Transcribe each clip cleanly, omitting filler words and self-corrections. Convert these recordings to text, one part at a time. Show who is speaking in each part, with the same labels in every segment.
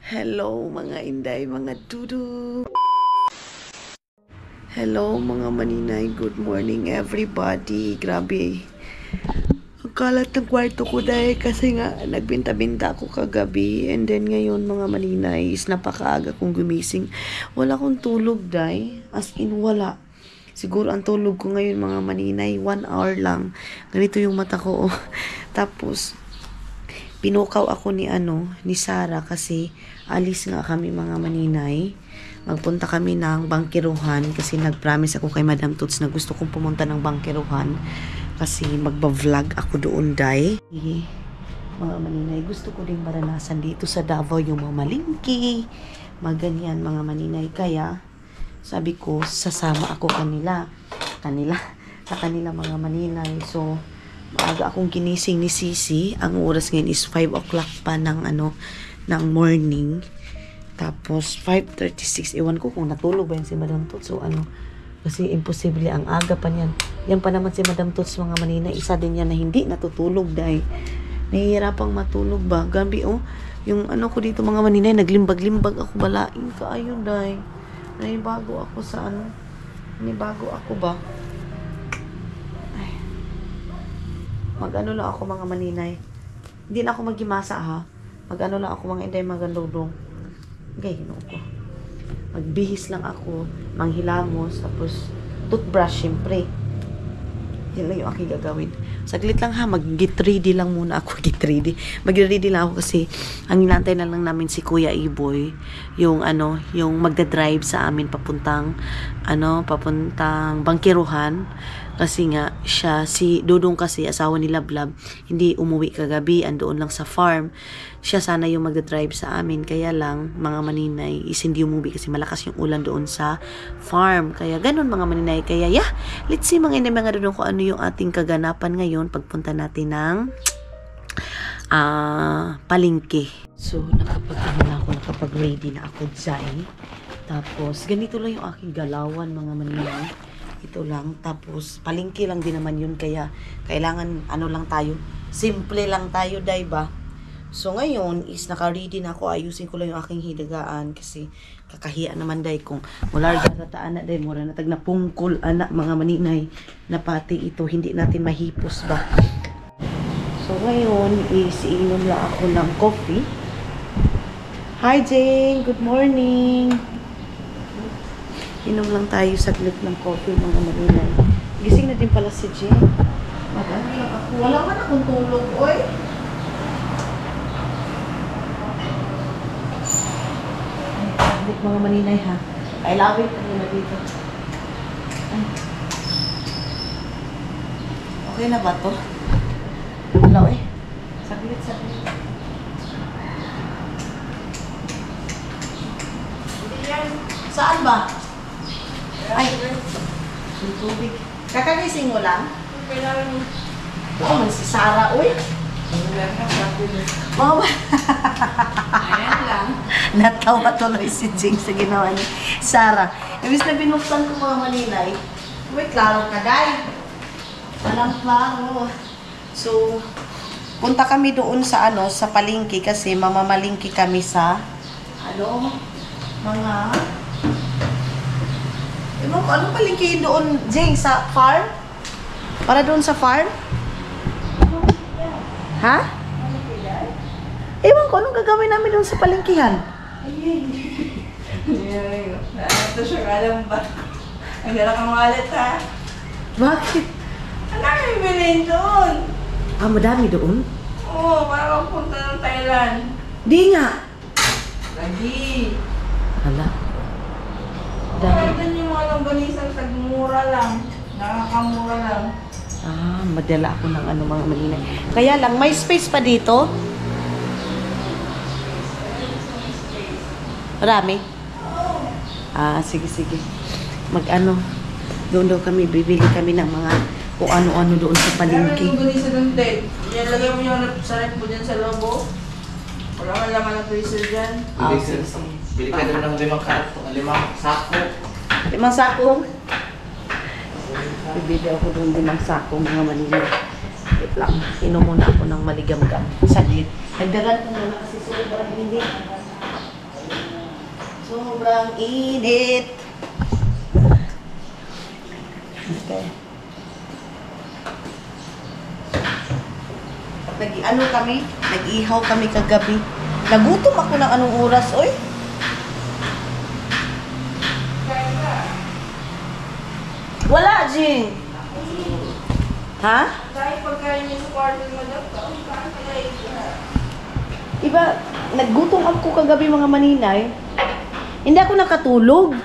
Speaker 1: Hello mga inday, mga dudu. Hello mga maninay, good morning everybody. Grabe. Ang kalat ng kwarto ko dahil kasi nga nagbinta-binta ako kagabi. And then ngayon mga maninay is napakaaga kong gumising. Wala akong tulog dahil. As in wala. Siguro ang tulog ko ngayon mga maninay 1 hour lang. Ganito yung mata ko. Tapos pinukaw ako ni Sarah kasi alis nga kami mga maninay. Magpunta kami ng Bangkiruhan kasi nag-promise ako kay Madam Toots na gusto kong pumunta ng Bangkiruhan kasi magba-vlog ako doon day. Mga maninay, gusto ko ding maranasan dito sa Davao yung mga malingki, maganyan mga maninay. Kaya sabi ko sasama ako sa kanila mga maninay. So maaga akong ginising ni Sisi. Ang oras ngayon is 5 o'clock pa ng morning. Tapos 5:36. Ewan ko kung natulog ba yan si Madam Tots. So kasi imposible ang aga pa niyan. Yan pa naman si Madam Tots mga manina. Isa din yan na hindi natutulog dahil nahihirapang matulog ba. Gabi yung ko dito mga manina, naglimbag-limbag ako balain ka ayun dahil naibago ako sa naibago ako ba. Mag-ano lang ako mga maninay. Hindi na ako magimasa ha. Mag-ano lang ako mga inday magandodong. Gayno ko. Magbihis lang ako. Manghilamos. Tapos toothbrush syempre. Yan lang yung aking gagawin. Saglit lang ha. Mag-get ready lang muna ako. Mag-get ready lang ako kasi ang inantay na lang namin si Kuya Iboy. Yung magdadrive sa amin papuntang Bangkiruhan. Kasi nga, si Dudong kasi, asawa ni Lablab, hindi umuwi kagabi, andoon lang sa farm. Siya sana yung magdadrive sa amin. Kaya lang, mga maninay, is hindi umuwi kasi malakas yung ulan doon sa farm. Kaya ganun mga maninay. Kaya let's see mga Dudong kung ano yung ating kaganapan ngayon pagpunta natin ng palengke. So, nakapag-ready na ako dyan. Tapos, ganito lang yung aking galawan mga maninay. Ito lang. Tapos, palengke lang din naman yun. Kaya, kailangan, lang tayo. Simple lang tayo, diba? So, ngayon, is naka-ready na ako. Ayusin ko lang yung aking hilagaan. Kasi, kakahiya naman, day. Kung mula garataan na, day. Mura na tag na pungkol, anak, mga maninay. Na pati ito, hindi natin mahipos ba? So, ngayon, is iinom lang ako ng coffee. Hi, Jane. Good morning. Inom lang tayo saglit ng coffee mga maninay. Gising na din pala si Jane. Magano lang ako. Wala man akong tulog, oy. Saglit mga maninay ha. I love it. Ano na dito. Okay na ba to? Wala eh. Saglit. Saan ba? Ay, yung tubig. Kakagising mo lang? Man si Sarah, uy.
Speaker 2: Ayan lang.
Speaker 1: Natawa tuloy si Jing sa ginawa ni Sarah. Ibig na binuksan ko mga maninay. Uy, klaro ka, day. Walang klaro. So, punta kami doon sa sa palengke kasi mamamalingki kami sa mga anong palengke doon, Jing, sa farm? Para doon sa farm? Ha? Ewan ko, anong gagawin namin doon sa palengkihan?
Speaker 2: Ito siya, alam ba? Ang gala kang wallet, ha?
Speaker 1: Bakit?
Speaker 2: Ang dami bilhin doon.
Speaker 1: Madami doon?
Speaker 2: Oo, para punta ng Thailand.
Speaker 1: Di nga.
Speaker 2: Lagi.
Speaker 1: Hala.
Speaker 2: Dami. Doon yung mga longganisang tagmura lang. Nakakamura lang.
Speaker 1: Madala ako ng mga malinay. Kaya lang, may space pa dito? Marami? Sige. Doon kami, bibili kami ng mga kung ano-ano doon sa palengke.
Speaker 2: Yung longganisa doon, Ted. Lagay mo yung sa rep mo dyan sa lobo. Wala man laman ng freezer dyan.
Speaker 1: Sige.
Speaker 3: Bili ka din ng 5 sako.
Speaker 1: 5 sako? Bibili ako doon 5 sako mga maninay. Wait lang. Inom muna ako ng maligamgam. Saglit. Nagdagan ko muna kasi sobrang hindi. Sobrang init. Okay. Nag-ano kami? Nag-ihaw kami kagabi. Nagutom ako ng anong oras, oy. Wala, Jing. Ha?
Speaker 2: Kahit pagkain niyo sa kwarto mo daw, saan ka na
Speaker 1: Iba, naggutom ako kagabi mga maninay. Hindi ako nakatulog.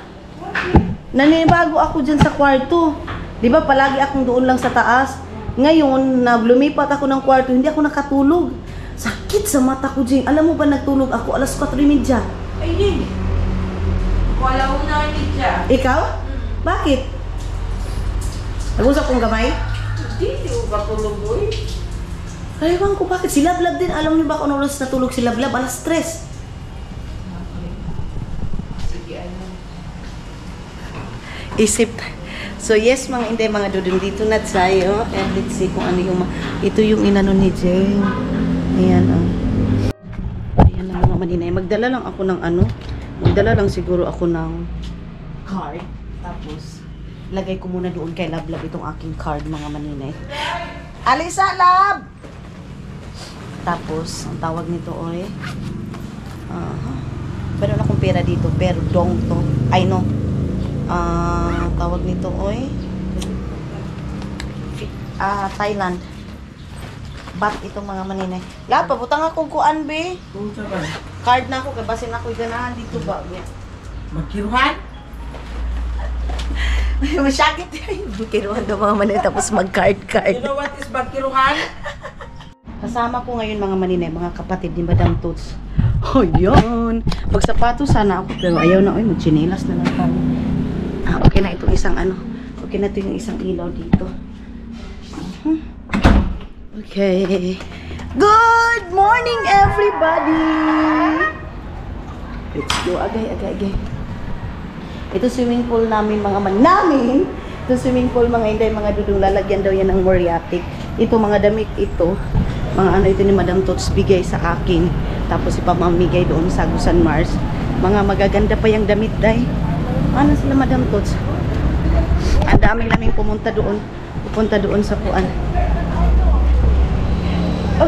Speaker 1: Nanibago ako dyan sa kwarto. Di ba palagi akong doon lang sa taas. Ngayon, na lumipat ako ng kwarto, hindi ako nakatulog. Sakit sa mata ko, Jing. Alam mo ba nagtulog ako alas 4:30?
Speaker 2: Ay, hindi. Wala ko na siya.
Speaker 1: Ikaw? Bakit? Nag-usap kong gamay?
Speaker 2: Hindi ko katulog mo eh.
Speaker 1: Kaliwan ko, bakit? Si Lablab din. Alam niyo ba kung ano oras natulog si Lablab? Alas 3.
Speaker 2: Sige, ano.
Speaker 1: Isip. So yes, mga hindi, mga dudun, dito na tayo. And let's see kung ano yung... Ito yung inano ni Jane. Ayan, oh. Ayan na mga maninay. Magdala lang ako ng ano. Magdala lang siguro ako ng card. Tapos, lagay ko muna doon kay Lablab itong aking card, mga maninay. Alisa, Lab! Tapos, ang tawag nito, oy. Meron akong pera dito, pero dong to. Ay, no. Tawag nito, oy. Thailand. Bat itong mga maninay. Lab, pabutang akong kuan, be.
Speaker 3: Kung sa ba?
Speaker 1: Card na ako, kabasin ako'y ganahan dito ba?
Speaker 3: Magkiruhan?
Speaker 1: Masyakit yan. Kiruhan daw mga maninay, tapos mag-card.
Speaker 3: You know what is magkiruhan?
Speaker 1: Kasama ko ngayon mga maninay, mga kapatid ni Madam Toots. Oh, yun. Magsapato sana ako, pero ayaw na. Oy, magchinelas na lang tayo. Okay na itong isang ano. Okay na ito yung isang ilaw dito. Okay. Good morning, everybody! Let's go. Agay. Ito swimming pool namin, mga namin! Ito swimming pool, mga inday, mga dudong, lalagyan daw yan ng moriatic. Ito, mga damit ito. Mga ano ito ni Madam Tots bigay sa akin. Tapos ipamamigay doon sa Agusan Mars. Mga magaganda pa yung damit, day. Ano sila Madam Tots? Ang daming naming pupunta doon sa puan.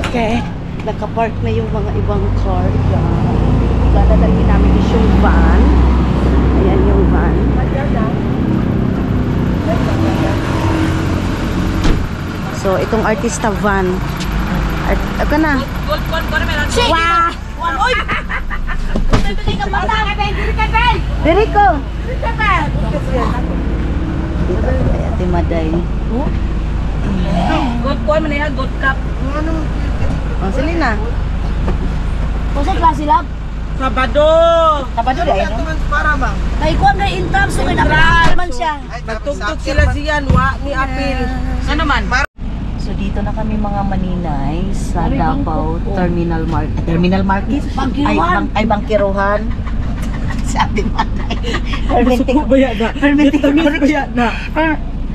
Speaker 1: Okay. Nakapark na yung mga ibang car. Dadalhin namin is yung van. Ayan yung van. So, itong artista van. Aka na. Wah! Oy! Diri ko! Dito kay Ate Maday.
Speaker 2: Good boy, maniha, good cup.
Speaker 1: Oh, Selena.
Speaker 4: Kung sa klase lab,
Speaker 3: Sabado!
Speaker 1: Sabado di ay no?
Speaker 3: Para bang?
Speaker 4: kay kuan kay intram so kay naman siya.
Speaker 3: Magtugtog sila siyan, wa ni apil. Ano naman?
Speaker 1: So dito na kami mga maninay sa Davao Terminal Market. Terminal Market?
Speaker 4: Bangkiruhan.
Speaker 1: Ay bangkiruhan. Sabi Maday. Permitting. Permitting.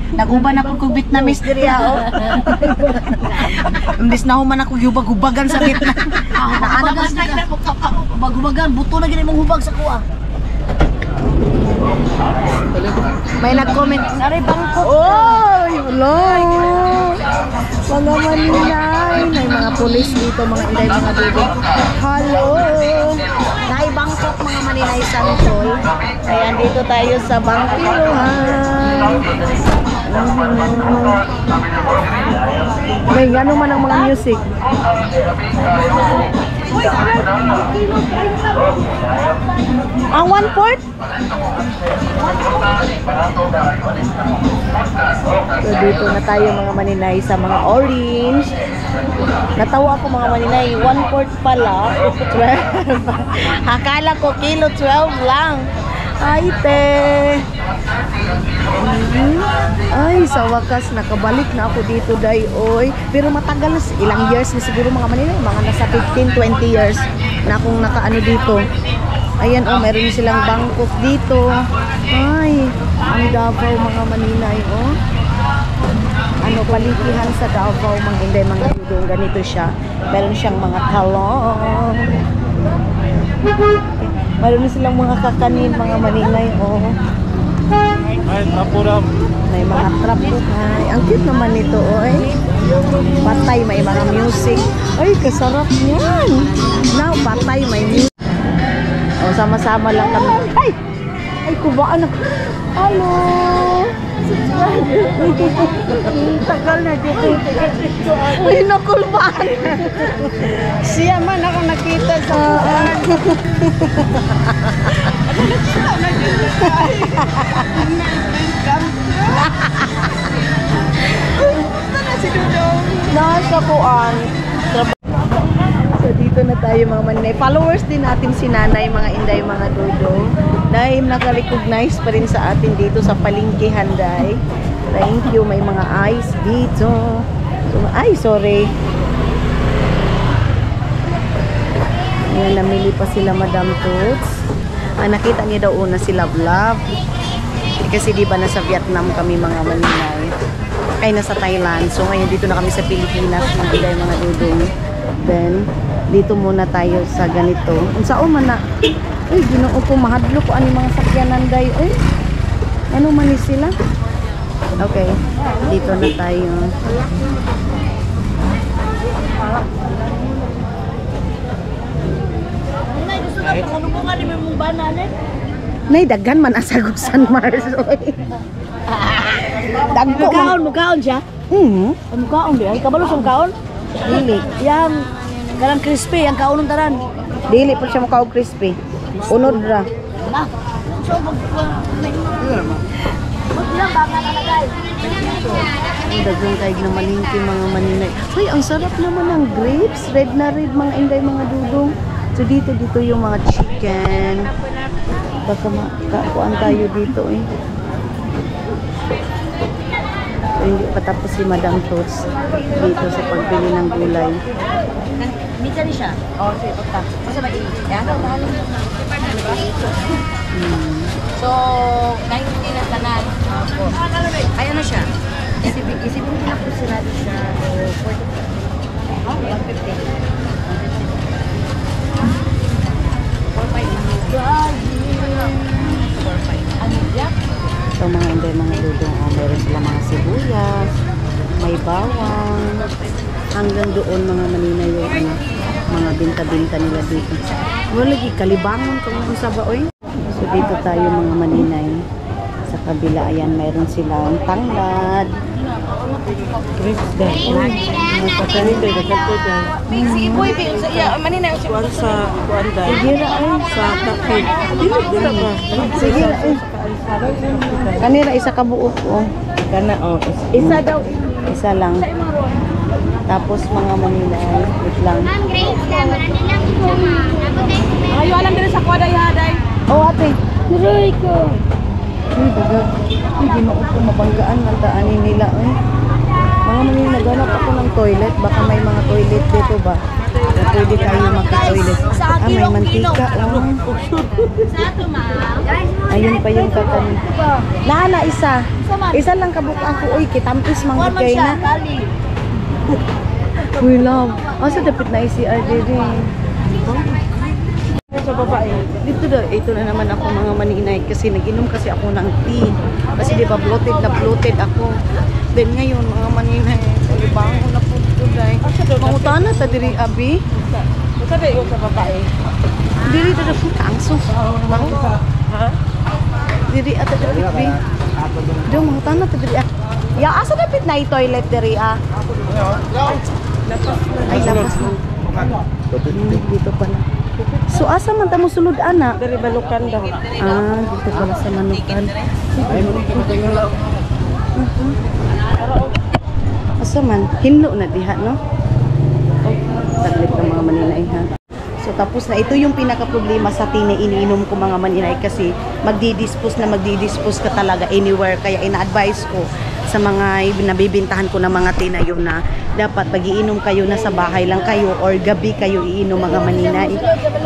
Speaker 1: Naguban ako kung Vietnamese diri ha, oh. Imbis na human ako hubag-hubagan sa Vietnam.
Speaker 4: Bagas na ina ko bagubagan buto na gid imong hubag sa kuha.
Speaker 1: May nag-comment.
Speaker 4: Sari bangko.
Speaker 1: Oy, hello. Mga maninay. May mga pulis dito, mga inday, mga dugo. Hello. Nay Bangkok, mga maninay Santol. Ayan, dito tayo sa Bangkiruhan. May gano'n man ang mga music. Ang 1/4? So dito na tayo mga maninay sa mga orange. Natawa ako mga maninay, 1/4 pala, 12. Akala ko kilo 12 lang. Ay te. Ay, sa wakas nakabalik na ako dito day oy. Pero matagal na, ilang years na siguro mga maninay, mga nasa 15-20 years na akong nakaano dito. Ayan oh, meron silang Bangkok dito. Ay, ang Davao mga maninay oh. Ano, palikihan sa Davao mga inday, mga dudong, ganito siya. Meron siyang mga talong. Mayroon na silang mga kakanin, mga maninay, oh.
Speaker 5: Ay, tapuram.
Speaker 1: May mga trap buhay. Ang cute naman nito, oh, eh. Patay, may mga music. Ay, kasarap niyan. Now, patay, may music. Oh, sama-sama lang kami. Ay! Ay, kubaan ako. Hello! Tagal na dito. Ay, nakulbaan.
Speaker 3: Siya man ako nakita sa
Speaker 1: Nasa kuan. So dito na tayo mga maninay. Followers din natin si Nanay, mga Inday, mga Dudong. Dahil naka-recognize pa rin sa atin dito sa Palengke Handay. Thank you. May mga ice dito. So, ay, sorry. Ayan, namili pa sila Madam Toots. Nakita niyo daw una si Love Love. Kasi di ba nasa Vietnam kami mga maninay. Ay, nasa Thailand. So ngayon dito na kami sa Pilipinas, mga Inday, mga Dudong. Then, dito muna tayo sa ganito. Unsao man na. Ay, ginoo ko, mahadlo ko ani mga sakyanan day. Ay, ano man ni sila? Okay, dito na tayo.
Speaker 4: Nay, gusto na pangalubungan ni mong bananen.
Speaker 1: Nay, daghan man asagos San Mars. Dagko man.
Speaker 4: Mukaon siya. Mukaon di ay kabalo sa mukaon.
Speaker 1: Dili.
Speaker 4: Yang garang crispy ang kaon ng taran.
Speaker 1: Dili po siya mukha crispy. Unod ra.
Speaker 4: Na. So lang baka nalagay.
Speaker 1: Ang dagang kaig na malingki mga maninay. Ay, ang sarap naman ng grapes. Red na red mga Inday, mga Dudong. So dito yung mga chicken. Baka makakuan tayo dito eh. So, hindi pa tapos si Madam Toots dito sa pagbili ng gulay.
Speaker 4: Minsan ni siya. Oh, sige, pagka. Masa ba ini? Yan. So, 90 na tanan. Ay, ano siya? Isipin ko na po sila sa 150.
Speaker 1: So mga Inday, mga Dudong, meron sila mga sibuyas, may bawang, hanggang doon mga maninay yung ano, mga binta-binta nila dito. Wala lagi kalibangon kung ano sa baoy. So dito tayo mga maninay. Sa kabila, ayan, mayroon silang tanglad.
Speaker 5: Grapes dahil. Mga patanin dahil nagkalpo dahil.
Speaker 3: si Iboy sa iya manina si
Speaker 5: Kuan sa kuan dahil.
Speaker 1: Sige na ay.
Speaker 5: Sa kape. Dili ba?
Speaker 1: Sige na ay. Kanira isa ka buok oh.
Speaker 5: Kana oh.
Speaker 1: Isa daw. Isa lang. Tapos mga maninay, wait lang.
Speaker 3: ayo alam diri sa kwada yaday.
Speaker 1: Oh ate. Niray ko. Uy, dagat. Uy, ginoo ko mabanggaan ng daanin nila. Ay. Mga maninay, naghanap ako ng toilet. Baka may mga toilet dito ba? Na pwede tayo maki-toilet. May mantika. Oh. Ayun pa yung kakanin. Naana, isa. Isa lang kabukang ko. Uy, kitampis manggit kayo na. Uy, love. Asa dapit na ICR dito sa babae. Dito daw, ito na naman ako mga maninay kasi nag-inom kasi ako ng tea. Kasi di ba bloated ako. Then ngayon mga maninay, bangon na po dai. Mangutana ta diri abi.
Speaker 3: Sabi ko sa babae.
Speaker 1: Diri ta daw tangso.
Speaker 3: Ha?
Speaker 1: Diri ata diri bi. Do mangutana ta diri. Ya asa dapit na i-toilet diri ah. Ay lapas na. Dito pala. So asa man ta mo sulod ana?
Speaker 3: Dari balukan daw.
Speaker 1: Dito pala sa Manukan. Asa man? Hinlo na diha, no? Taglit ng mga maninay, ha? So tapos na, ito yung pinaka-problema sa tea na iniinom ko mga maninay kasi magdi-dispose ka talaga anywhere. Kaya ina-advise ko sa mga nabibintahan ko ng mga tea na yun na dapat pag-iinom kayo na sa bahay lang kayo or gabi kayo iinom mga maninay.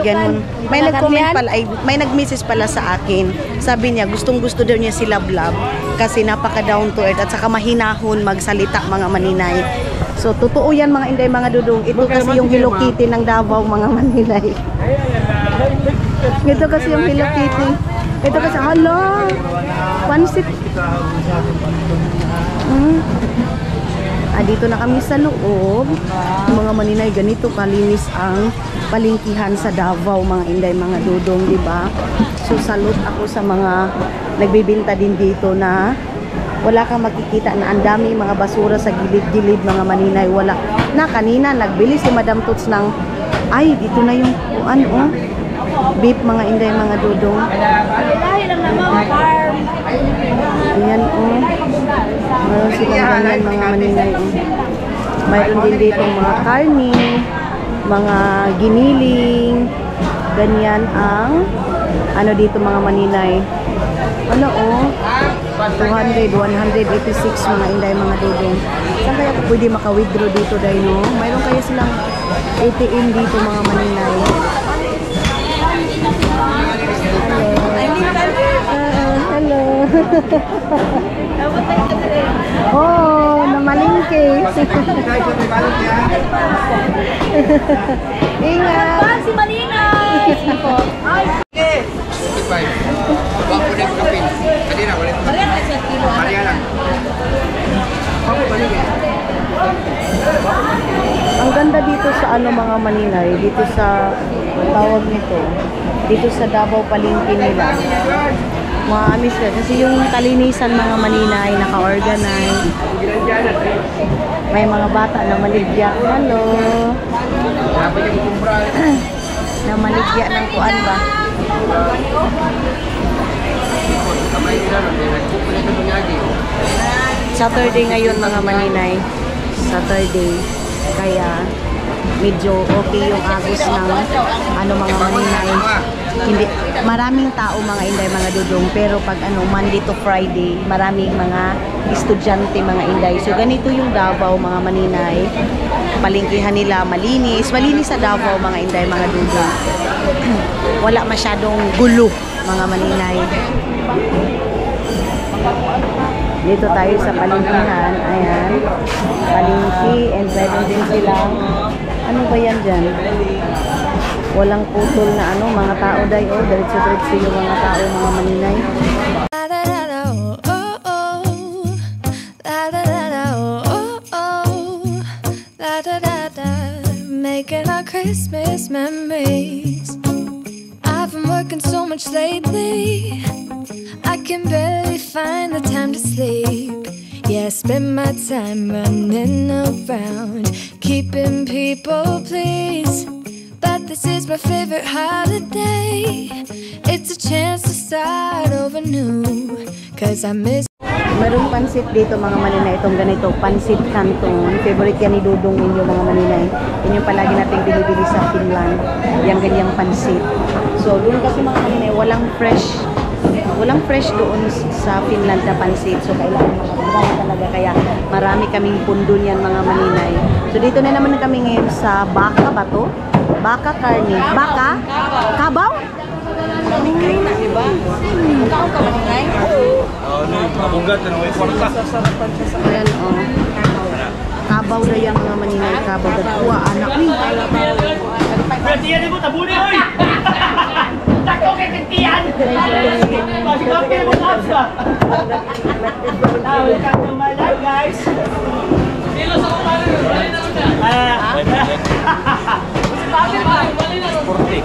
Speaker 1: Ganun. May nag-comment pala, may nag-message pala sa akin. Sabi niya, gustong-gusto daw niya si Love Love kasi napaka down to earth at saka mahinahon magsalita mga maninay. So totoo yan mga Inday, mga Dudong. Ito kasi yung Hello Kitty ng Davao mga maninay. Ito kasi yung Hello Kitty. Ito kasi, hala, pansit. Dito na kami sa loob. Mga maninay, ganito kalinis ang palingkihan sa Davao, mga inday, mga dudong, di ba? So, salute ako sa mga nagbibinta din dito na wala kang makikita na ang dami mga basura sa gilid-gilid, mga maninay. Wala. Na, kanina, nagbili si Madam Tots ng, ay, dito na yung, ano, beef, mga inday, mga dudong. Ayan, oh. Mayroon silang ganyan, mga maninay, oh. Mayroon din dito mga karni, mga giniling, ganyan ang, ano dito mga maninay. Ano, oh. 200, 186 mga inday, mga dudong. Saan kaya ko pwede maka-withdraw dito, dahil, no? Mayroon kaya silang ATM dito, mga maninay. Hello. Oh, namalingke. Ingat.
Speaker 4: Si Malingay!
Speaker 1: Ang ganda dito sa ano, mga maninay, dito sa tawag nito, dito sa Davao Palengke nila. Maamis ka kasi yung kalinisan, mga maninay, naka-organize. May mga bata na maligya. Hello. Na maligya ng kuan ba? Saturday ngayon, mga maninay. Saturday. Kaya medyo okay yung agos ng ano, mga maninay. Hindi maraming tao, mga inday, mga dudong, pero pag ano, Monday to Friday, maraming mga estudyante, mga inday. So ganito yung Davao, mga maninay. Palengkehan nila malinis sa Davao, mga inday, mga dudong. Wala masyadong gulo, mga maninay. Dito tayo sa palengkehan. Ayan, palengke, and meron din silang, ano ba yan dyan? Walang putol na ano, mga tao day, oh, diretso-diretso yung mga tao, mga maninay.
Speaker 6: Making our Christmas memories. I've been working so much lately, I can barely find the time to sleep. Yeah, I spend my time running around, keeping people pleased. But this is my favorite holiday. It's a chance to start over new, 'cause I miss.
Speaker 1: Merong pansit dito, mga maninay, itong ganito, pansit canton. Favorite yan ni Dudong ninyo, mga maninay. Yan yung palagi natin binibili sa Finland, yung ganyang pansit. So doon kasi, mga maninay, walang fresh doon sa Finland na pansit. So kailangan makapagdala talaga, kaya marami kaming pundo niyan, mga maninay. So dito na naman kami ngayon sa Baka ba to? Baka karni. Baka? Kabaw?
Speaker 3: Malingay na, di ba? Mukha ka malingay?
Speaker 1: Ayan, oh. Kabaw na yan, mga maninay. Kabaw. Dagkuha, anak ni.
Speaker 2: Tiyan mo, tabuli, oy! Tako kay Tiyan! Pagkapi mo na sa! Welcome to my life, guys! Sino sa kumali? Bali na siya! Bali ba? Bali na! Sporting!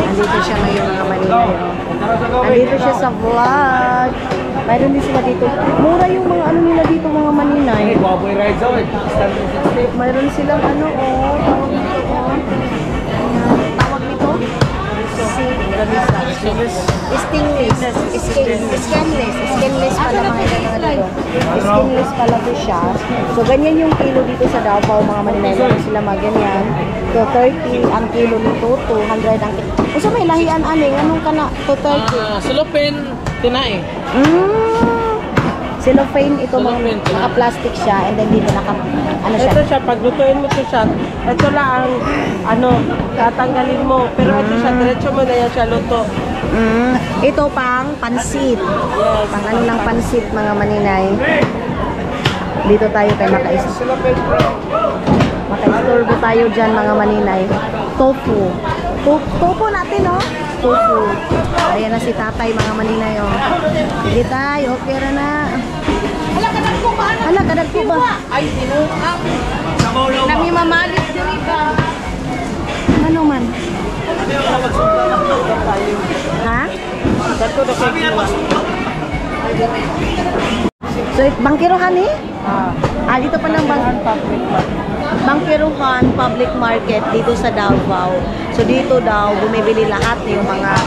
Speaker 1: Andito siya ngayon, mga maninay. Andito siya sa vlog. Mayroon din sila dito. Mura yung mga ano nila dito, mga maninay. Mayroon silang ano, oh. Tawag nito? Skinless pala, mga dito. Skinless pala to siya. So ganyan yung kilo dito sa Davao, mga maninay. Mayroon sila mga ganyan. So 30 ang kilo nito, 200 ang kilo. O sa may lahian, aning, anong ka na? 230.
Speaker 5: Sulupin, tinay.
Speaker 1: Cellophane, ito mga naka-plastic siya, and then dito ano siya?
Speaker 3: Ito siya, pag lutuin mo ito siya, ito lang ang, ano, tatanggalin mo. Pero ito siya, diretso mo na yan siya luto.
Speaker 1: Ito pang pansit. Pang ano ng pansit, mga maninay. Dito tayo kay maka-istorbo tayo dyan mga maninay. Tofu. Tofu natin, no? Tofu. Ayan na si tatay mga maninay, oh. Sige tayo, okay na. Hala, kadag ko ba?
Speaker 2: Ay, sinuka. Kami mamalit din iba.
Speaker 1: Ano man? Ha? So, bangkiruhan eh? Dito pa ng Bangkiruhan Public Market dito sa Davao. So, dito daw bumibili lahat yung mga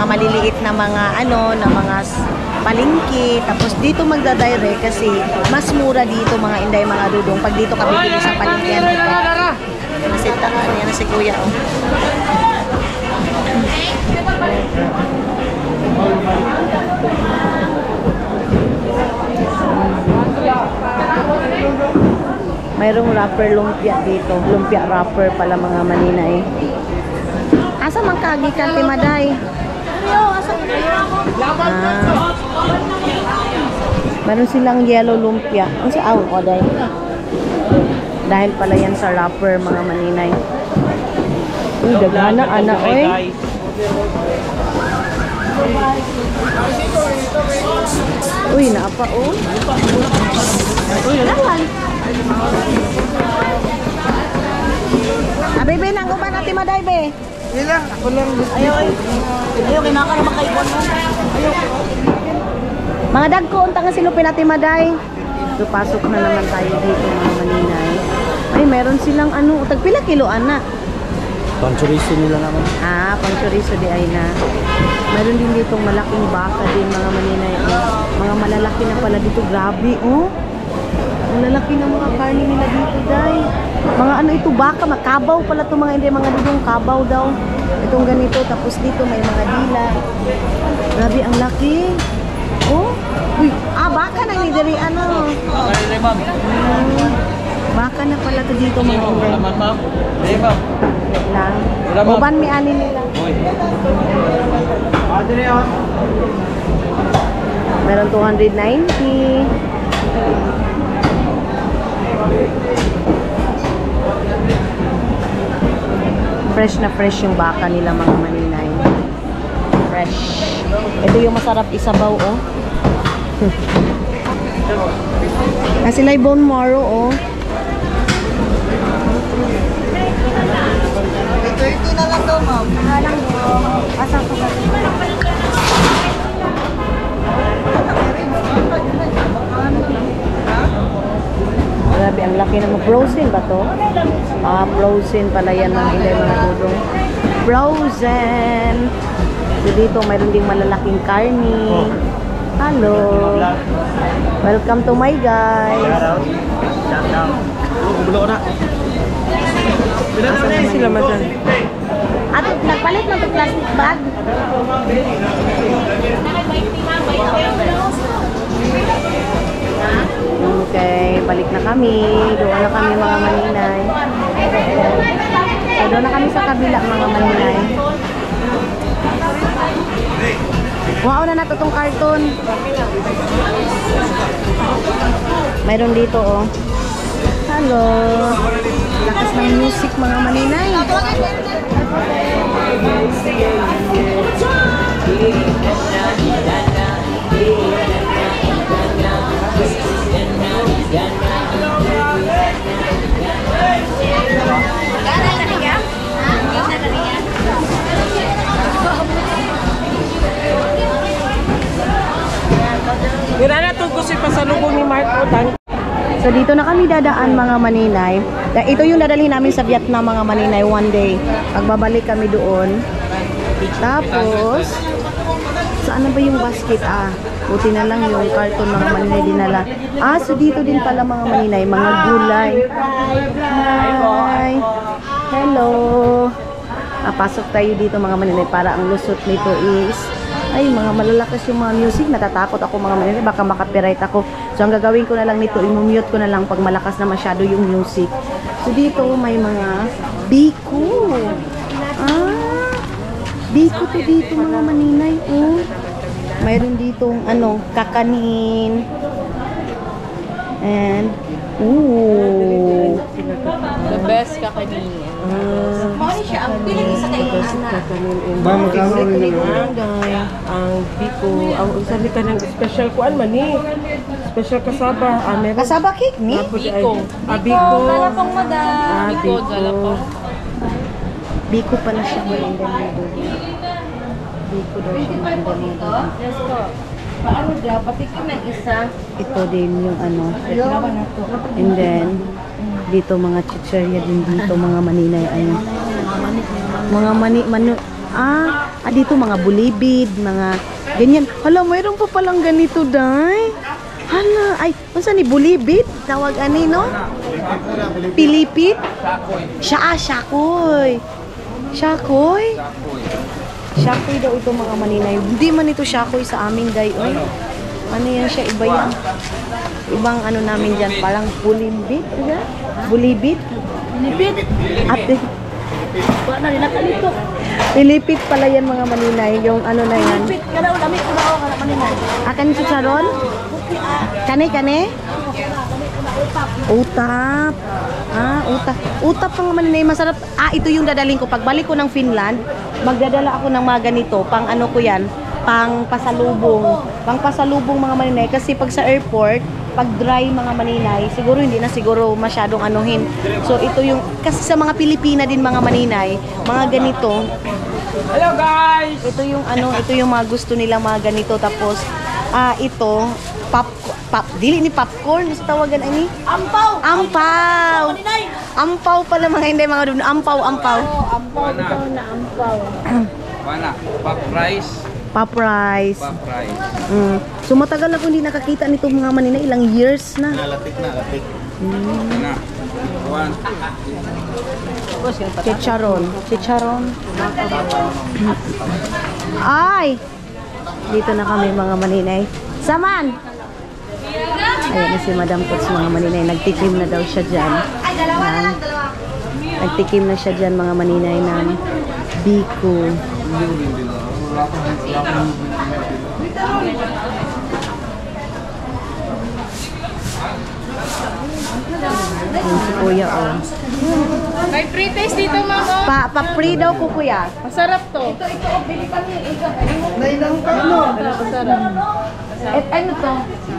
Speaker 1: maliliit na mga na mga palengke. Tapos dito magdadirect kasi mas mura dito mga inday, mga dudong. Pag dito ka bibili sa palengke. Yan na si kuya, oh. Mayroong wrapper lumpia dito. Lumpia wrapper pala mga maninay. Asa man kagikan ti Maday? Meron silang yellow lumpia. Ang sa ko dahil pala yan sa wrapper mga maninay. Uy, daghana anak oy. Uy, naapa oh. Uy, naman. Bebe, nang uban natin Maday, be.
Speaker 2: Ilang, ako lang.
Speaker 1: Ayaw, kinaka na makaibon mo. Mga dagko, unta nga silupin natin Maday. So, pasok na naman tayo dito mga maninay. Ay, meron silang tagpila kilo anak.
Speaker 5: Panchorizo nila naman.
Speaker 1: Panchorizo di ay na. Meron din ditong malaking baka din mga maninay. Mga malalaki na pala dito. Grabe, oh. Ang lalaki ng mga karne nila dito, day. Mga ito, baka, makabaw pala ito mga hindi, mga dudong kabaw daw. Itong ganito, tapos dito may mga dila. Grabe, ang laki. Oh, uy, baka na nidiri, baka na pala ito dito mga hindi.
Speaker 5: Laman, ma'am. Hey, ma'am.
Speaker 1: Lang. Uban may ani nila. Meron 290. Fresh na fresh yung baka nila mga maninay. Fresh. Ito yung masarap isabaw, oh. Kasi may bone marrow, oh.
Speaker 2: 30 na lang daw, ma'am.
Speaker 1: Halang po. Asang po kasi. Grabe, ang laki naman. Frozen ba to? Frozen pala yan ng ilay mga dudong. Frozen! So dito, mayroon ding malalaking karni. Hello! Welcome to my guys!
Speaker 5: Asa na sila madyan?
Speaker 1: At nagpalit ng plastic bag. Okay, balik na kami. Doon na kami mga maninay. So, doon na kami sa kabila mga maninay. Wow na nato tong karton. Mayroon dito, oh. Hello. Lakas ng music mga maninay.
Speaker 3: Mira na ito kasi pasalubong ni Mark Utang.
Speaker 1: So dito na kami dadaan mga maninay. Ito yung dadalhin namin sa Vietnam mga maninay one day. Pagbabalik kami doon. Tapos saan na ba yung basket? Buti na lang yung karton mga maninay dinala. So dito din pala mga maninay, mga gulay. Hi! Hello! Pasok tayo dito mga maninay para ang lusot nito is ay mga malalakas yung mga music. Natatakot ako mga maninay, baka makapiright ako. So ang gagawin ko na lang nito, i-mute ko na lang pag malakas na masyado yung music. So dito may mga biko. Biko to dito mga maninay. Mayroon ditong kakanin. And, ooh.
Speaker 4: The best kakanin. Mao siya ang piling sa kayo ana.
Speaker 5: Ma'am, magkano rin
Speaker 3: Ang biko, ang sabi ka ng special kuan man ni. Special kasaba. Meron.
Speaker 1: Kasaba cake ni?
Speaker 3: Biko.
Speaker 4: Biko, galapang madam.
Speaker 3: Biko,
Speaker 4: galapang.
Speaker 1: Biko pala siya marinda. Biko daw siya marinda.
Speaker 4: Yes po. Paano daw? Pati ko ng isa.
Speaker 1: Ito din yung ano. And then, dito mga chicherya din dito, mga maninay. Ano. Mga dito mga bulibid, mga ganyan. Hala, mayroon pa palang ganito, day. Hala, ay, unsa ni bulibid? Tawag ani, no? Pilipit? Shakoy. Shakoy? Shakoy daw ito mga maninay. Hindi man ito shakoy sa amin, day. Oy. Ano yan siya? Iba yan. Ibang ano namin dyan. Parang bulibid. Diba? Bulibid? Bulibid? Ate. Wala rin nakalito. Pilipit pala yan mga maninay. Yung ano na yan. Pilipit. Kada ulamit ko na ako kada maninay. Akan si Charon? Kane? Utap. Utap. Utap mga maninay. Masarap. Ito yung dadaling ko. Pagbalik ko ng Finland, magdadala ako ng mga ganito. Pang ano ko yan. Pang pasalubong mga maninay. Kasi pag sa airport, pag dry mga maninay, siguro hindi na siguro masyadong anuhin. So ito yung, kasi sa mga Pilipina din mga maninay, mga ganito.
Speaker 2: Hello guys!
Speaker 1: Ito yung ano, ito yung mga gusto nila mga ganito. Tapos, ito, dili ni popcorn, gusto tawagan ani? Ampaw! Ampaw pala mga hindi, mga dun, ampaw.
Speaker 4: Ampaw, ito na ampaw.
Speaker 2: Mana? Pop rice?
Speaker 1: Pop rice.
Speaker 2: Pop rice.
Speaker 1: So matagal na ko hindi nakakita nito mga maninay, ilang years na.
Speaker 5: Latik.
Speaker 2: Na. One.
Speaker 1: Chicharon. Ay! Dito na kami mga maninay. Saman! Ayan si Madam Tots mga maninay. Nagtikim na daw siya dyan. Nagtikim na siya dyan mga maninay ng biko. Ayan si Kuya, oh.
Speaker 4: May free taste dito, ma'am.
Speaker 1: Pa-free daw ko, Kuya.
Speaker 4: Masarap to.
Speaker 5: Nailang ka, no?
Speaker 4: Masarap. Ano to?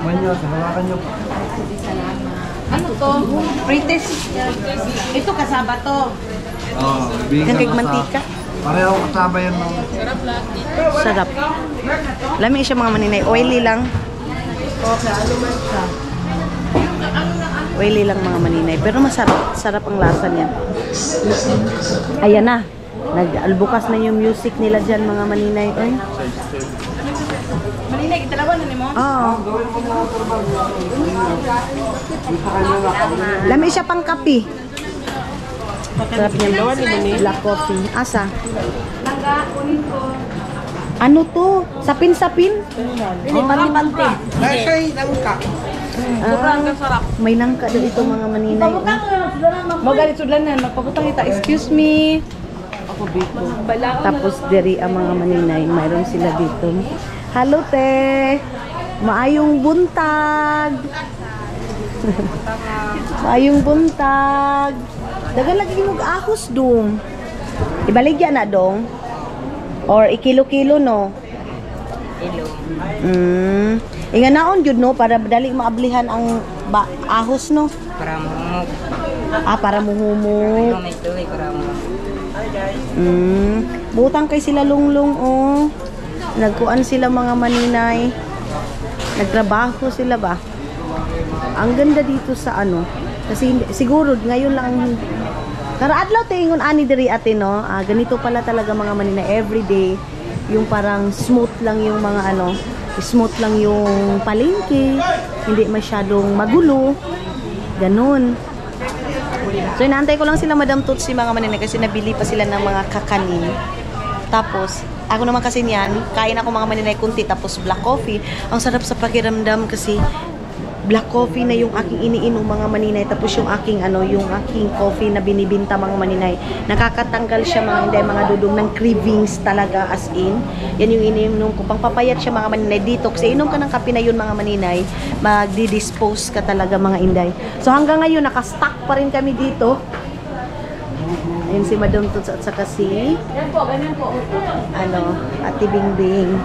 Speaker 5: Manyo, hawakan nyo.
Speaker 4: Ano to?
Speaker 1: Free taste. Ito kasaba to.
Speaker 5: Oh,
Speaker 1: Kagig mantika.
Speaker 5: Pareho kasama yan, no?
Speaker 1: Sarap. Lami siya mga maninay. Oily lang. Oily lang mga maninay. Pero masarap. Sarap ang lasa niya. Ayan na. Nag-albukas na yung music nila dyan mga maninay. Ay.
Speaker 4: Maninay, italawan na ni mo?
Speaker 1: Oo. Lami siya pang kape. Sarap niya. Black coffee. Asa? Ano to? Sapin-sapin?
Speaker 4: Hindi, panti-panti.
Speaker 1: May langka daw ito mga maninay.
Speaker 4: Magalit sudlanan, magpaputang kita. Excuse me.
Speaker 1: Tapos diri ang mga maninay, mayroon sila dito. Hello te. Maayong buntag. Maayong buntag. Dagan lagi mong ahos dong. Ibaligya na dong. Or ikilo-kilo no. Inga naon jud no para dali maablihan ang ahos no.
Speaker 2: Para mahumog.
Speaker 1: Para muhumog.
Speaker 2: Ito ay para mahumog.
Speaker 1: Butang kay sila lunglong oh. Nagkuan sila mga maninay. Nagtrabaho sila ba? Ang ganda dito sa ano. Kasi siguro ngayon lang Karaadlaw tingon ani diri ate no. Ganito pala talaga mga maninay everyday. Yung parang smooth lang yung mga ano, smooth lang yung palengke, hindi masyadong magulo. Ganun. So inaantay ko lang sila Madam Tots si mga maninay kasi nabili pa sila ng mga kakanin. Tapos ako naman kasi niyan, kain ako mga maninay kunti tapos black coffee. Ang sarap sa pakiramdam kasi black coffee na yung aking iniinom mga maninay. Tapos yung aking yung aking coffee na binibinta mga maninay. Nakakatanggal siya mga inday, mga dudong ng cravings talaga as in. Yan yung iniinom ko. Pangpapayat siya mga maninay. Dito kasi inom ka ng kape na yun mga maninay, magdi-dispose ka talaga mga inday. So hanggang ngayon naka-stock pa rin kami dito. Ayun si Madam Tuts at saka si Ate Bingbing.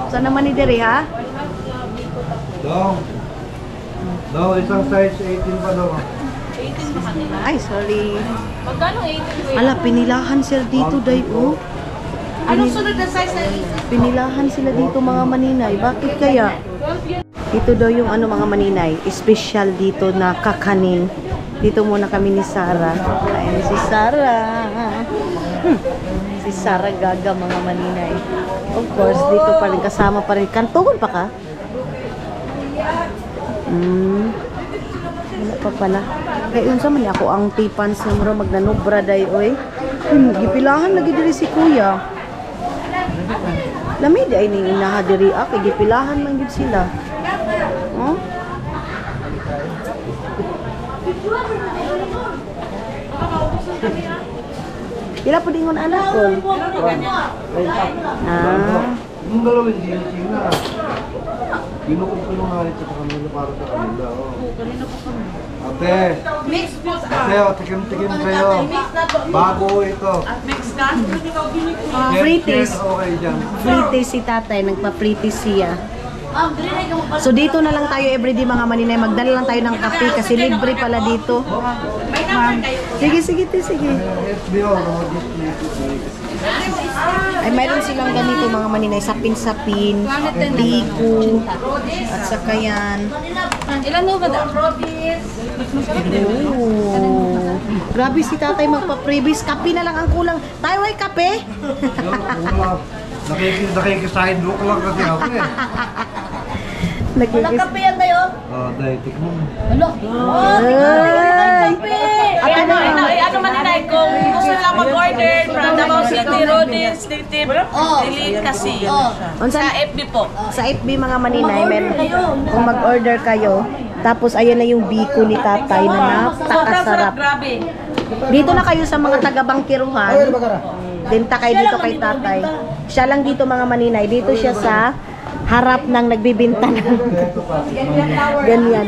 Speaker 1: Saan naman ni Dere ha?
Speaker 5: Dong, isang size 18 pa daw.
Speaker 1: Ay, sorry.
Speaker 4: Magkano 18?
Speaker 1: Ala, pinilahan sila dito, day, oh.
Speaker 4: Anong sunod na size na 18?
Speaker 1: Pinilahan sila dito, mga maninay. Bakit kaya? Dito daw yung mga maninay. Special dito na kakanin. Dito muna kami ni Sarah. Ayun, si Sarah. Si Sarah Gaga, mga maninay. Of course, dito pa rin. Kasama pa rin. Kantogon pa ka? Wala pa pala. Kaya yun sa man ako ang tipans na mura magnanobra day oy. Gipilahan lagi diri si kuya. Lamig ay ning inaha diri kay gipilahan man gid sila. Oh? Pila po dingon anak ko?
Speaker 5: Yung dalawang ginseng na. Binukog ko nung nalit sa kanila para sa kanila. Ate! Tikim-tikim sa'yo. Bago ito.
Speaker 1: Free taste.
Speaker 5: Okay dyan.
Speaker 1: Free taste si tatay. Nagpa-free taste siya. So dito na lang tayo everyday mga maninay. Magdala lang tayo ng kape kasi libre pala dito. Sige.
Speaker 5: SBO,
Speaker 1: Ay, mayroon silang ganito mga maninay. Sapin-sapin, biko, at saka yan.
Speaker 4: Ilan mo ba da?
Speaker 1: Oh. Grabe si tatay magpa-previous. Kape na lang ang kulang. Tayo ay kape?
Speaker 5: Nakikiside look lang kasi ako eh.
Speaker 1: Walang
Speaker 4: Kape yan tayo?
Speaker 5: Dahil tikman.
Speaker 1: Ate na lang.
Speaker 2: Ano maninay, kung gusto lang mag-order from Davao City, Rodis, Native, Delicacy. Sa FB po.
Speaker 1: Sa FB mga maninay, meron kung mag-order kayo. Tapos ayan na yung biko ni tatay na napakasarap.
Speaker 2: Grabe.
Speaker 1: Dito na kayo sa mga taga-bangkiruhan. Dinta kayo dito kay tatay. Siya lang dito mga maninay. Dito siya sa harap ng nagbibinta ng ganyan.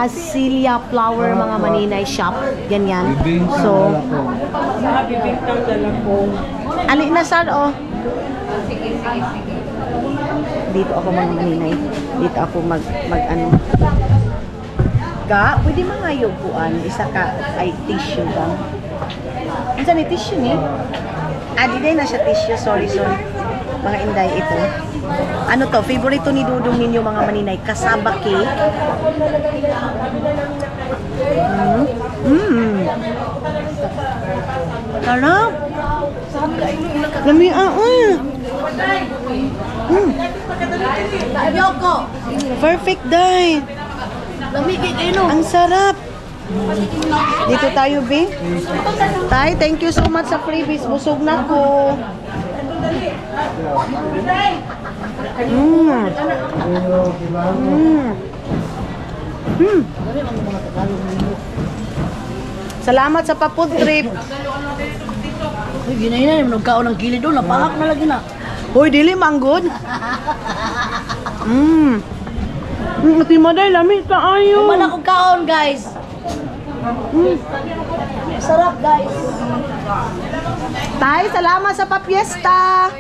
Speaker 1: Celia Flower mga maninay shop. Ganyan. So,
Speaker 3: Bibintang dala ko.
Speaker 1: ali na sir, oh. Dito ako mga maninay. Dito ako mag ano. Ga, pwede mga yoguan. Isa ka ay tissue lang. Isa ni tissue ni? Di na siya tissue. Sorry. Mga inday ito. Ano to? Favorito ni Dudong ninyo mga maninay. Kasaba cake. Sarap. Lami perfect day. Ang sarap. Dito tayo, B. Tay, thank you so much sa freebies. Busog na ko. Salamat sa pa-food trip.
Speaker 4: Ginay na, nagkaon ng kilid doon, napahak na lagi na.
Speaker 1: Hoy, dili manggod. Ati maday, lamig ka ayo.
Speaker 4: Kumana kong kaon, guys. Sarap, guys.
Speaker 1: Tay, salamat sa pa-fiesta.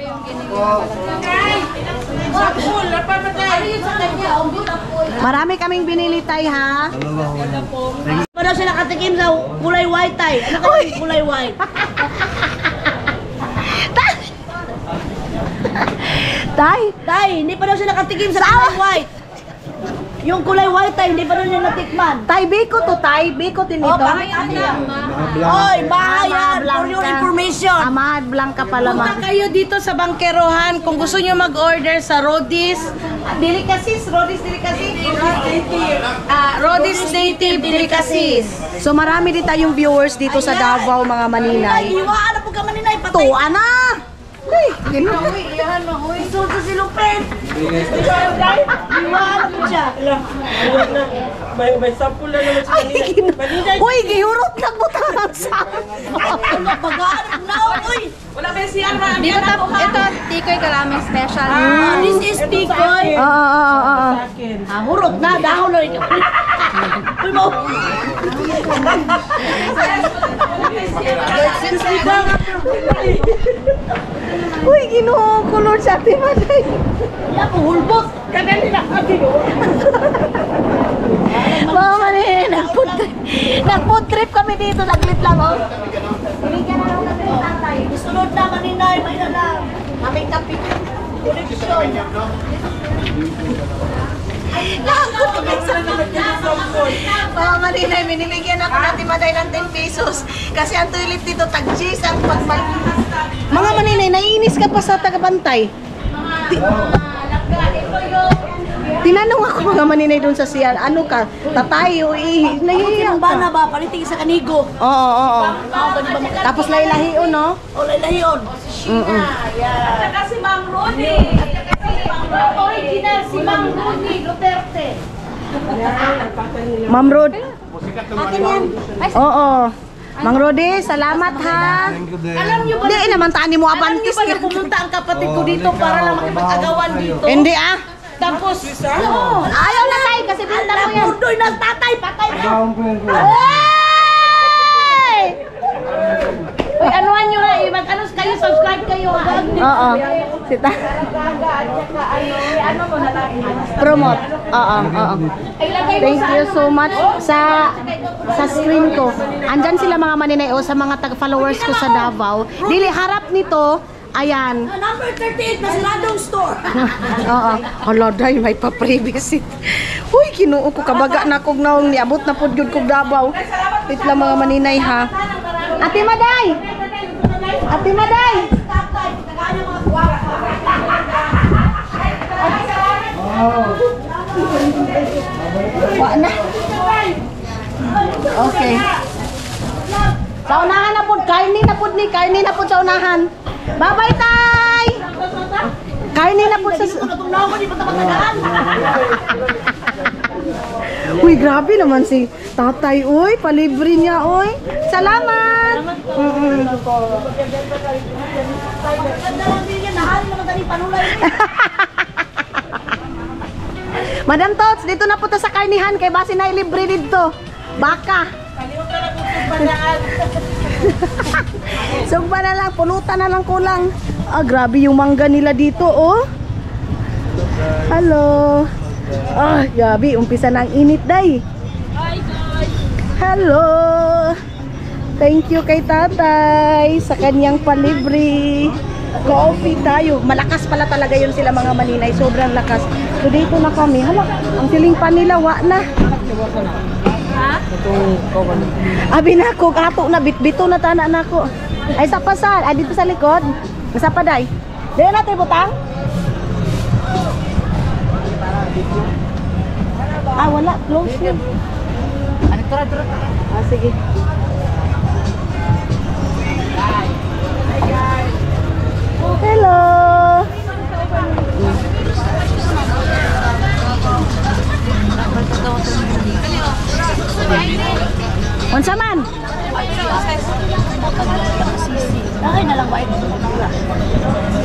Speaker 1: Marami kaming binili, tay, ha?
Speaker 4: Pa daw siya nakatikim sa kulay white, tay. Ano kasi kulay white? Tay, hindi pa daw siya nakatikim sa kulay white. Yung kulay white, tay, hindi pa daw niya natikman.
Speaker 1: Tay, biko to, tay. Biko din ito.
Speaker 4: Oy, bayan, for your information.
Speaker 1: Amahad Blanca pala,
Speaker 2: Punta
Speaker 1: ma.
Speaker 2: kayo dito sa Bangkerohan kung gusto nyo mag-order sa Rodis Delicacies. Rodis Native Delicacies.
Speaker 1: So, marami din tayong viewers dito sa Davao, mga maninay.
Speaker 4: Iwaan na po ka maninay, patay.
Speaker 1: Tuwa na! Uy, gino.
Speaker 4: Isulto si Lupin.
Speaker 3: May sample na naman si
Speaker 1: Ay, gino.
Speaker 3: Manina.
Speaker 1: Uy, gihurot na mo ang sample.
Speaker 2: Wala ba siya na
Speaker 4: Ito, tikoy karaming special. This is tikoy.
Speaker 3: Akin.
Speaker 4: Hurot na, dahon na rin.
Speaker 1: Uy, ginoo ko Lord sa ating maday.
Speaker 4: Hulbot.
Speaker 1: Mga manin, nag-food trip kami dito, naglit lang, oh.
Speaker 4: Binigyan na lang kami ng tatay. Sunod na maninay, may na lang. Aming kapit. Koneksyon.
Speaker 1: Mga maninay, binibigyan ako natin maday ng 10 pesos. Kasi ang toilet dito, tag-G's ang pagmal... Mga maninay, naiinis ka pa sa tagabantay. Tinanong ako mga maninay doon sa CR, ano ka, tatay o nahihiya
Speaker 4: Ang bana ba, palitin sa kanigo.
Speaker 1: Oo. Tapos lahi-lahion, no?
Speaker 4: O lalayon.
Speaker 2: Saka si Ma'am Rodi.
Speaker 4: Original si Mang Rudi Duterte.
Speaker 1: Ma'am Rod. Akin yan. Oo. Mang Rodi, salamat ha.
Speaker 4: Alam niyo ba,
Speaker 1: Hindi, naman tani mo
Speaker 4: alam niyo
Speaker 1: abantis.
Speaker 4: ba na pumunta ang kapatid ko dito para lang makipag-agawan dito?
Speaker 1: Hindi ah.
Speaker 4: Tapos,
Speaker 1: Ayaw na tayo kasi binta mo yan.
Speaker 4: Pundoy ng tatay, patay na.
Speaker 1: Hey!
Speaker 4: Uy, anuhan nyo nga, mag-ano kayo, subscribe kayo.
Speaker 1: Oo. Sita.
Speaker 4: Ano mo na lang.
Speaker 1: Promote. Oo.
Speaker 4: Ilagay mo
Speaker 1: Thank
Speaker 4: sa
Speaker 1: you so much sa screen ko. Andyan sila mga maninay o sa mga followers ko sa Davao. Dili harap nito. Ayan.
Speaker 4: number 38 na siladong store.
Speaker 1: Oo. Hala, day, may pa-previsit. Uy, kinuo ko kabaga na kog naong niabot na pod gyud kog Davao. Wait lang mga maninay ha. Ate Maday! Ate Maday! Wa na. Okay. Sa unahan na pod, kaini na pod ni, kaini na pod sa unahan. Bye-bye, tay! Kaini na pod sa... Uy, grabe naman si tatay, uy. Palibre niya, uy. Salamat! Madam Tots, dito na po ta sa karnihan kay base na libre dito. Baka. Sugba na lang, pulutan na lang kulang. Ah, grabe yung mangga nila dito, oh. Hello. Ah, grabe, umpisa na ang init, day. Hello. Thank you kay tatay sa kanyang palibre. Coffee tayo. Malakas pala talaga yun sila mga maninay. Sobrang lakas. So dito na kami. Hala, ang siling pa nila, wa na. Abi na ako, kato na, bitbito na tana na ako. Ay, sa pasal. Ay, dito sa likod. Isa pa, day. Dito natin butang. Ah, wala. Close yun. Ah, sige. Hello. Unsa man?
Speaker 4: Ay, na lang ba ito?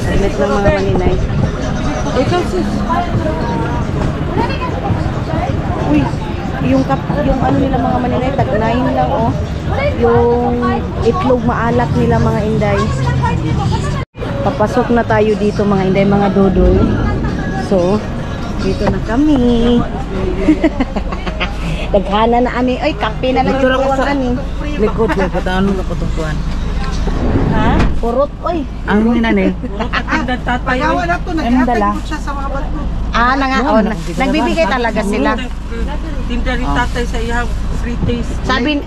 Speaker 1: Saglit lang mga maninay.
Speaker 3: Ikaw sis.
Speaker 1: Uy, yung ano nila mga maninay, tag 9 lang oh. Yung itlog maalat nila mga inday. Papasok na tayo dito mga inday, mga dodoy. So, dito na kami. Daghana na ani. Ay, kape na lang yung kuwang ani.
Speaker 7: Likod ko, pataan mo na kutupuan.
Speaker 1: Ha? Purot, oy.
Speaker 7: Ang minanay.
Speaker 3: Tatay.
Speaker 1: Anong dala? Ah, nagbibigay talaga sila.
Speaker 3: Tinda rin tatay sa iyang free taste.
Speaker 1: Sabi,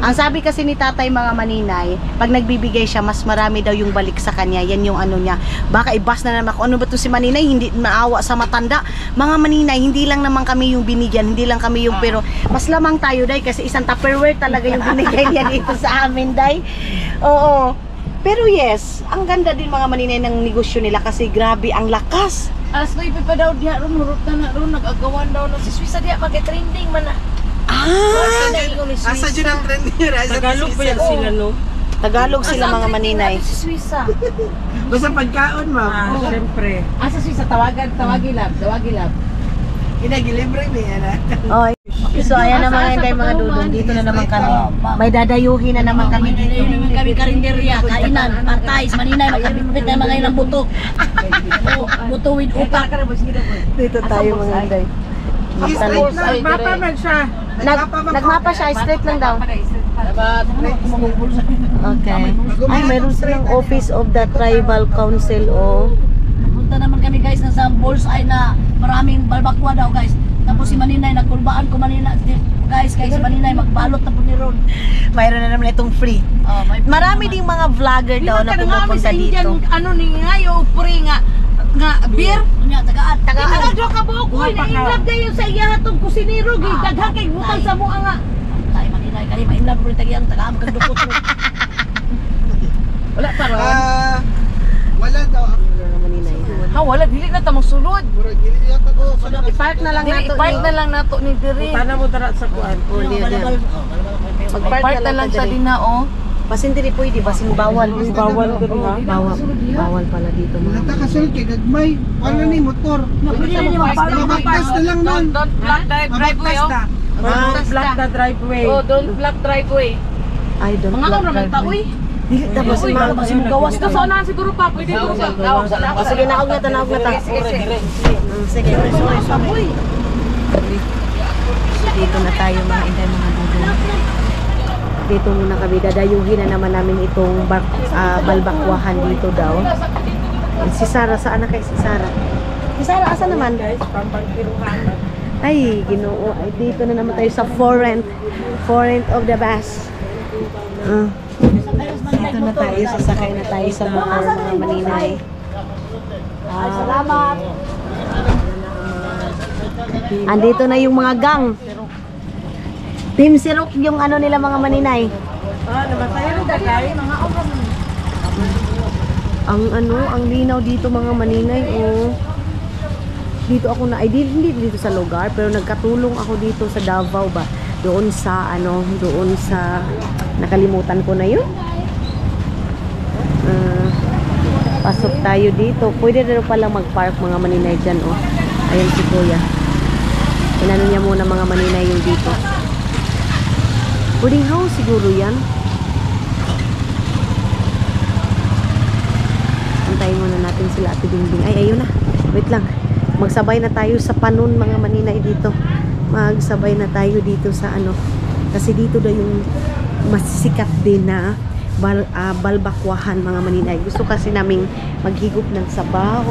Speaker 1: ang sabi kasi ni tatay mga maninay, pag nagbibigay siya, mas marami daw yung balik sa kanya. Yan yung ano niya. Baka ibas na naman ako, ano ba to si maninay? Hindi maawa sa matanda. Mga maninay, hindi lang naman kami yung binigyan, hindi lang kami yung, pero mas lamang tayo, day, kasi isang Tupperware talaga yung binigay niya dito sa amin, day. Oo. Pero yes, ang ganda din mga maninay ng negosyo nila kasi grabe ang lakas.
Speaker 4: Alas 9 pa daw diha ron, hurot na ron, nag-agawan daw na si Swissa diha, trending man na.
Speaker 3: Asa dyan ang trend niyo? Tagalog pa yan sila, no?
Speaker 1: Tagalog sila mga maninay.
Speaker 4: Si Swissa.
Speaker 3: Basta pagkaon, ma'am. Siyempre.
Speaker 4: Asa Swissa, tawagi lab.
Speaker 3: Inagilibre niya na.
Speaker 1: Oy. So ayan na mga dudong, dito na naman kami. May dadayuhin na naman kami dito.
Speaker 4: Kami karinderya, kainan, partais, maninay, magkabitbit na mga ilang buto. Buto with upak.
Speaker 1: Dito tayo mga inday.
Speaker 3: Mapa man siya.
Speaker 1: Nagmapa siya, straight lang daw. Okay. Ay, meron silang Office of the Tribal Council, oh.
Speaker 4: Punta naman kami guys na sa bullseye na maraming balbakwa daw guys. Tapos si Maninay, nagkulbaan ko Maninay. Guys, si Maninay, magbalot na po ni Ron.
Speaker 1: Mayroon na naman itong free. Marami ding mga vlogger daw na pumupunta dito.
Speaker 4: Ano ni ngayo, puri nga beer. Nya tagaan. Tagaan ka buok ko na inlove kayo sa iya hatong kusinero gid daghang kay butang sa mo nga. Tay Maninay kani ma-inlove rin tagiyang tagaam kag dukot. Wala pa ron.
Speaker 5: Wala daw ako.
Speaker 2: Ha, wala dili na ta magsulod.
Speaker 5: Murag gili yata to.
Speaker 1: I-park na lang nato.
Speaker 2: I-park na lang nato ni diri.
Speaker 3: Sana mo tara sa kuan.
Speaker 1: Mag-park na lang
Speaker 2: sa
Speaker 1: diri.
Speaker 2: dina oh.
Speaker 1: Basin diri pwede, basin bawal.
Speaker 3: Bawal ko ha.
Speaker 1: Bawal pala dito mga.
Speaker 5: Nata kasul kay gagmay. Ano ni motor? Mabaktas na lang nun.
Speaker 2: Don't block the driveway oh.
Speaker 3: Block the driveway.
Speaker 2: Oh, don't block driveway.
Speaker 1: I don't
Speaker 2: Mga
Speaker 1: block
Speaker 2: kamra ta
Speaker 1: driveway.
Speaker 2: uy.
Speaker 1: Dili tapos mga basin gawas
Speaker 2: Ito sa unahan siguro pa, pwede dito sa.
Speaker 1: Sige, naog na ta. Sige, sorry. Dito na tayo mga inday mga dudong. Dito muna kami, dadayuhin na naman namin itong balbakwahan dito daw. Si Sarah, saan na kay si Sarah? Si Sarah, asa naman? Ay, Ginoo. Ay, dito na naman tayo sa forent of the bus. Dito na tayo, sasakay na tayo sa motor mga maninay.
Speaker 4: Salamat.
Speaker 1: Andito na yung mga gang. Team Sirok yung ano nila mga maninay. Ang linaw dito mga maninay, oh. Dito ako na, hindi dito sa lugar, pero nagkatulong ako dito sa Davao ba. Doon sa nakalimutan ko na yun. Pasok tayo dito. Pwede rin pala mag-park mga maninay dyan, oh. Ayun si Kuya. Inano niya muna mga maninay yung dito. Boarding house siguro yan. Antayin muna natin sila Ate Bingbing. Ay, ayun na. Wait lang. Magsabay na tayo sa panon mga maninay dito. Magsabay na tayo dito sa ano. Kasi dito daw yung masisikat din na balbakwahan mga maninay. Gusto kasi naming maghigop ng sabaw.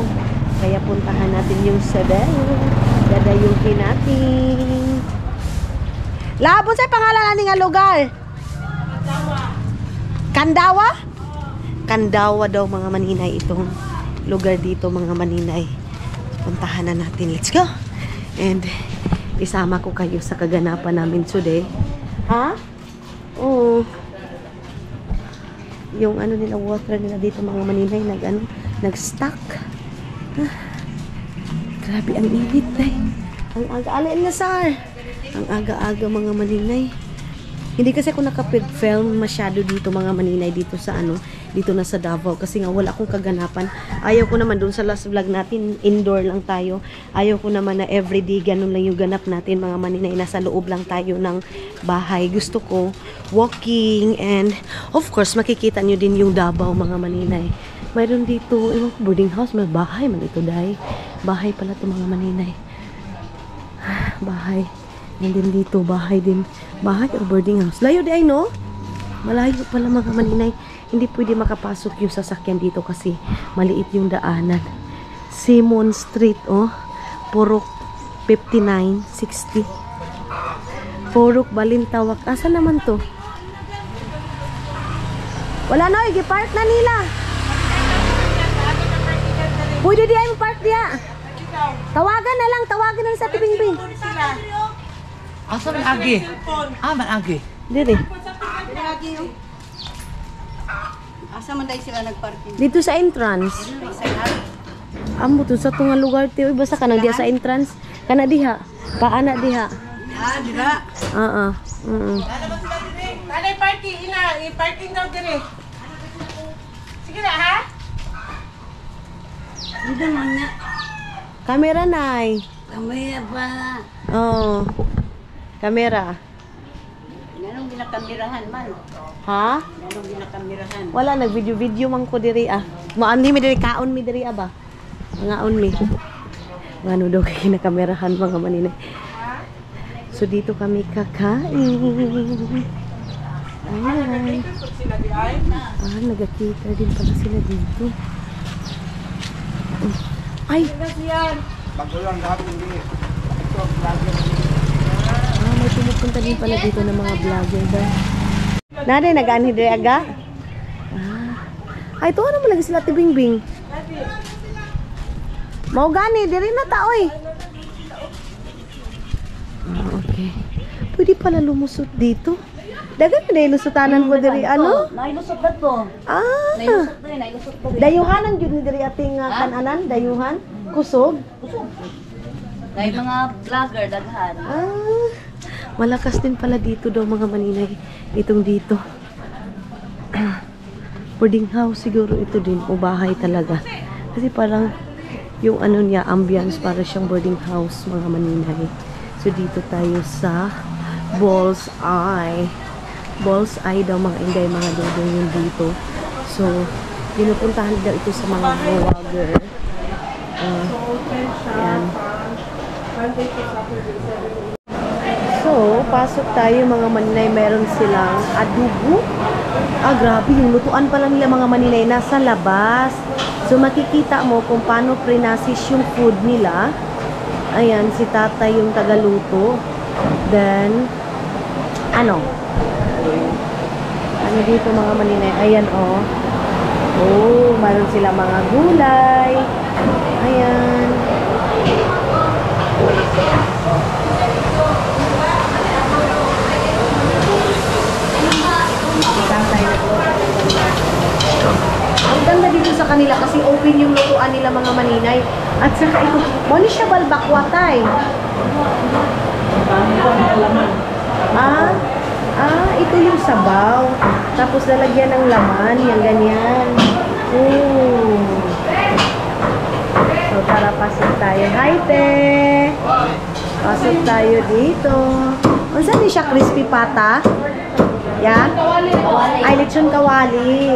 Speaker 1: Kaya puntahan natin yung sabaw. Dadayuhin natin. Labon sa pangalan natin nga lugar. Kandawa? Kandawa daw mga maninay itong lugar dito mga maninay. Puntahan na natin. Let's go. And isama ko kayo sa kaganapan namin today. Ha? Oo. Yung ano nila, water nila dito mga maninay nag-stack. Grabe ang init eh. Ang aga-ala Lazar. Ang aga-aga mga maninay. Hindi kasi ako nakapid-film masyado dito mga maninay dito sa dito na sa Davao kasi nga wala akong kaganapan. Ayaw ko naman doon sa last vlog natin, indoor lang tayo. Ayaw ko naman na everyday ganun lang yung ganap natin mga maninay, nasa loob lang tayo ng bahay. Gusto ko walking and of course makikita nyo din yung Davao mga maninay. Mayroon dito, boarding house, may bahay man ito dahil. Bahay pala ito mga maninay. Bahay. And then dito, bahay din. Bahay or boarding house. Layo di ay, no? Malayo pala mga maninay. Hindi pwede makapasok yung sasakyan dito kasi maliit yung daanan. Simon Street, oh. Purok 59, 60. Purok Balintawak. Asa naman to? Wala na, i-park na nila. Pwede di ay park diya. Tawagan na lang sa Tibingbing.
Speaker 7: Asa man agi? Man agi.
Speaker 1: Dili.
Speaker 4: Asa man dahil sila nagparking?
Speaker 3: Dito sa entrance. Amo to sa tunga lugar ti oy basta kanang diha sa entrance. Kana diha. Paana diha.
Speaker 4: Ah, dira.
Speaker 3: Oo.
Speaker 2: Nanay parking, i-parking daw dire. Sige na, ha?
Speaker 4: Dito man na.
Speaker 3: Kamera nay.
Speaker 4: Kamaya pa.
Speaker 3: Oo. Kamera.
Speaker 4: Ganong ginakamirahan man.
Speaker 3: Ha?
Speaker 4: Ganong ginakamirahan.
Speaker 3: Wala nag-video man ko diri ah. Maandi mi diri kaon mi diri ba? Ngaon mi. Ngano daw kay kinakamerahan mga maninay. So dito kami kakain. Ay. Ah, nagkikita din pala sila dito. Ay.
Speaker 5: Bago lang lahat hindi.
Speaker 3: Ah, may pumupunta din pala dito ng mga vlogger ba? Nade, nag-ani diri aga? Ah. Ay, ito ano mo lagi sila tibingbing? Mau gani, diri na ta, oy. Ah, okay. Pwede pala lumusot dito. Dagan na dahil lusutanan mo diri, ano?
Speaker 4: Nailusot na to.
Speaker 3: Ah.
Speaker 4: Nailusot to, nailusot to.
Speaker 3: Dayuhanan yun diri ating kananan, dayuhan, kusog.
Speaker 4: Dahil mga vlogger, daghan.
Speaker 3: Ah, malakas din pala dito daw mga maninay. Itong dito. Boarding house siguro ito din o bahay talaga. Kasi parang yung ano niya, ambience para siyang boarding house mga maninay. So dito tayo sa Balls Eye. Balls Eye daw mga inday, mga dudong yun dito. So, pinupuntahan daw ito sa mga vlogger. Ayan. So, pasok tayo mga maninay. Meron silang adobo. Ah, grabe. Yung lutuan pa lang nila mga maninay nasa labas. So, makikita mo kung paano prinasis yung food nila. Ayan, si tata yung tagaluto. Then, ano dito mga maninay. Ayan, oh. Oh, meron sila mga gulay. Ayan. Ang ganda dito sa kanila kasi open yung lutuan nila mga maninay. At saka ito, mali siya balbakwatay. Ito yung sabaw. Tapos lalagyan ng laman, yung ganyan. Ooh. So, tara, pasok tayo. Hi, te! Pasok tayo dito. Saan din siya? Crispy pata? Yan? Ay, lechon kawali.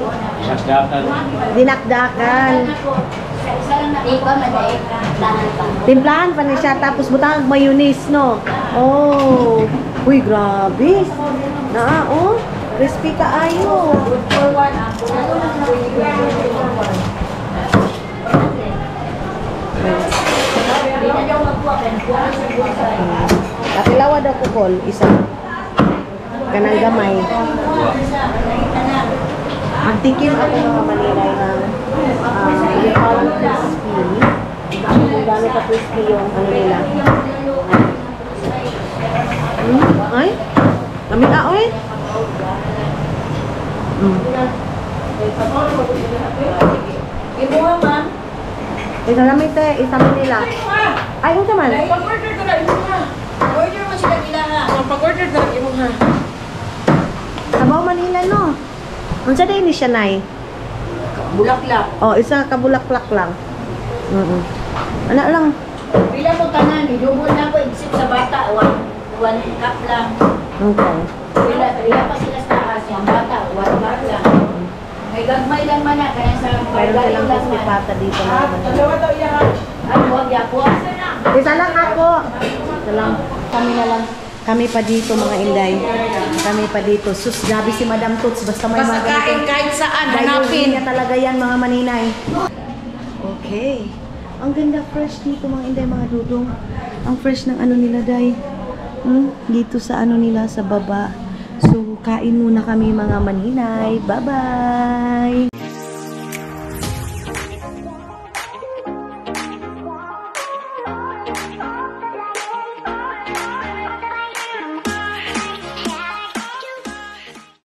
Speaker 3: Dinakdakan. Timplahan pa niya siya. Tapos butang mayonnaise, no? Oh. Uy, grabe. Oh. Crispy kaayo. Kapilawa daw kukol. Isa. Kanang gamay. Magtikim ako mga maninay ng yung parang crispy. Kung gano'n ka crispy yung ano nila. Ay? Kami oy?
Speaker 4: Ibuha man.
Speaker 3: Isa namin te, isa namin nila. Ay, ito man.
Speaker 2: Pag-order ka lang, imo ha.
Speaker 4: Order mo sila kailangan.
Speaker 2: Pag-order ka lang, imo ha.
Speaker 3: Sabaw Manila, no? Unsa din ni siya, nay?
Speaker 4: Bulaklak.
Speaker 3: Oh, isa kabulaklak lang. Ano lang?
Speaker 4: Pila mo tanan, idubol na ko except sa bata. One cup lang.
Speaker 3: Okay.
Speaker 4: Pila pa sila sa taas yung bata. One cup lang. May gagmay lang man na. Kaya sa
Speaker 3: Meron silang crispy pata dito naman.
Speaker 2: Dalawa daw iya ha.
Speaker 4: Ano, huwag yapo.
Speaker 3: Isa lang ako. Isa lang. Kami na lang. Kami pa dito mga inday. Kami pa dito. Sus, grabe si Madam Toots. Basta may mga ganito.
Speaker 2: kahit saan,
Speaker 3: Dayuhin niya talaga yan mga maninay. Okay. Ang ganda fresh dito mga inday, mga dudong. Ang fresh ng ano nila, day. Dito sa ano nila, sa baba. So, kain muna kami mga maninay. Bye-bye!